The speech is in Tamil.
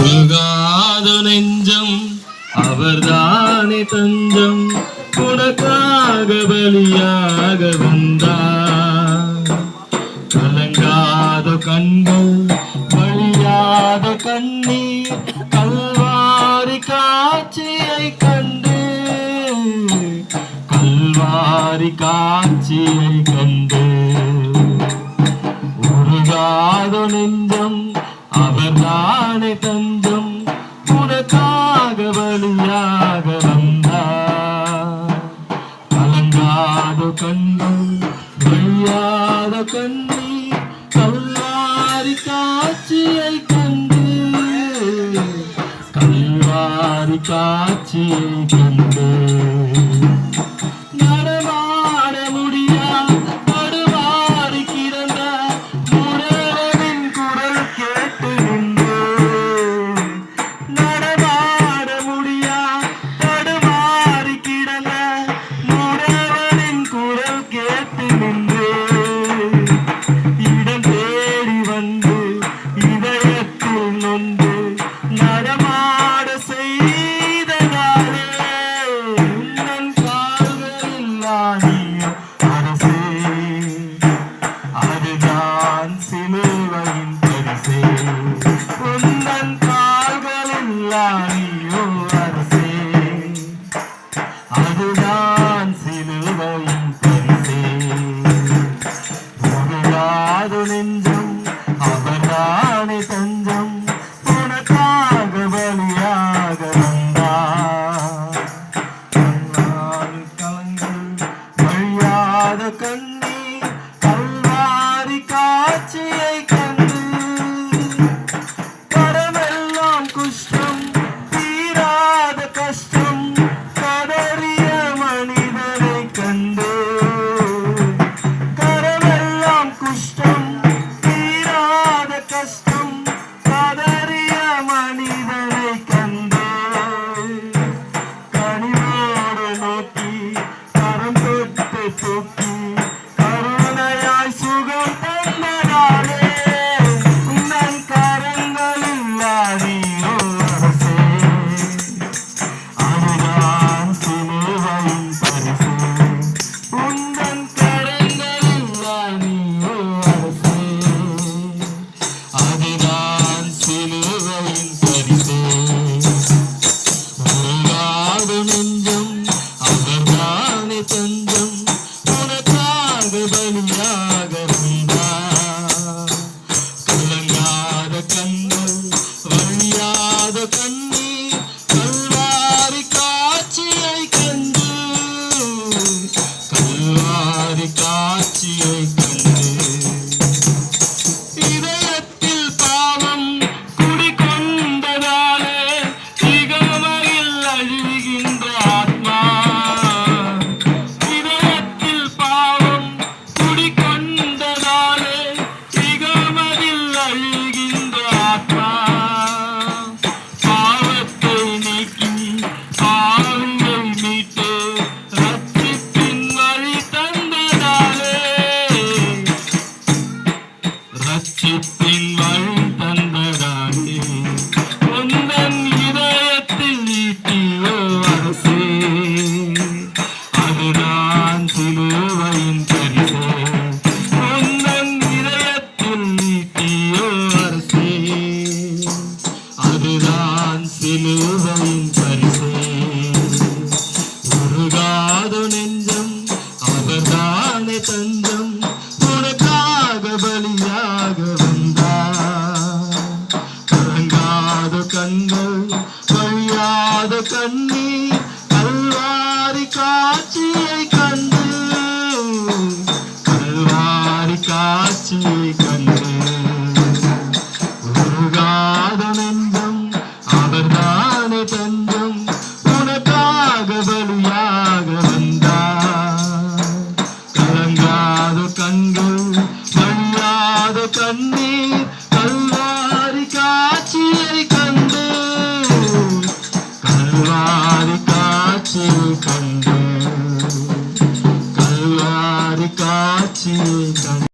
உருகாத நெஞ்சம் அவர்தானே தஞ்சம், உனக்காக பலியாக வந்தார். கலங்காத கண்கள் வழியாத கண்ணீர், கல்வாரி காட்சியை கண்டு, கல்வாரி காட்சியை கண்டு. உருகாத நெஞ்சம் அவர்தானே தஞ்சம், உனக்காக பலியாக வந்தார். கலங்காத கண்கள் வழியாத கண்ணீர், கல்வாரி காட்சியை கண்டு, கல்வாரி காட்சியை கண்டு. நடமாட முடியா தடுமாறி கிடந்த முரளின் குரல் கேட்டு நின்று, நடமாட முடியா தடுமாறி கிடந்த முரளின் குரல் கேட்டு நின்று, இடம் தேடி வந்து இதயத்தில் நொந்து நடமாட செய்ததாலே, உன்னன் கால்களில் ஆணிய அரசே, அதுதான் சிலுவையின் பரிசே. உன்னன் கால்களில் ஆணியோ அரசே, அதுதான் சிலுவையின் பரிசே. உருகாத நெஞ்சம் அவர்தானே தஞ்சம், உனக்காக பலியாக வந்தார். கலங்கள் வழியாத கண்ணீர், கல்வாரி காட்சியை கண்டு, கரமெல்லாம் குஷ்டம் தீராத கஷ்டம் கதறிய மனிதரை கண்டு, கரமெல்லாம் குஷ்டம் தீராத கஷ்டம் கதறிய மனிதரை கண்டு, கனிவோடு நோக்கி கரம் தொட்டு தூக்கி கருணையாய் சுகம் தந்ததாலே, உன்னன் கரங்களில் ஆணியோ அரசே, அதுதான் சிலுவையின் பரிசே. உன்னன் கரங்களில் ஆணியோ அரசே, அதுதான் சிலுவையின் பரிசே. உருகாத நெஞ்சம் அவர்தானே தஞ்சம், உனக்காக பலியாக வந்தார். கலங்காத கண்கள் வழியாத கண்ணீர், கல்வாரி காட்சியை கண்டு, கல்வாரி காட்சியை கண்டு. இதயத்தில் பாவம் குடிகொண்டதாலே திகமையில் அழிகின்ற ஆத்மா, இதயத்தில் பாவம் குடிகொண்டதாலே திகமையில் அழிகின்ற ஆத்மா, பாவத்தை நீக்கி பாவியை மீட்டு ரட்சிப்பின் வழி தந்ததாலே, ரட்சிப்பின் வழி தந்ததாலே, உந்தன் இதயத்தில் நீட்டியோ அரசே, அதுதான் சிலுவையின் பரிசே. உந்தன் இதயத்தில் நீட்டியோ அரசே, அதுதான் சிலுவையின் பரிசே. உருகாத நெஞ்சம் அவர்தானே தஞ்சம், உனக்காக பலியாக வந்தார். கலங்காத கண்கள் வழியாத கண்ணீர், கல்வாரி காட்சியை கண்டு, கல்வாரி காட்சியை கண்டு. உருகாத நெஞ்சம் அவர்தானே தஞ்சம், உனக்காக பலியாக வந்தார். கலங்காத கண்கள் வழியாத கண்ணீர், கல்வாரி காட்சியை கண்டு, கல்வாரி காட்சியை கண்டு, கல்வாரி காட்சியை கண்டு.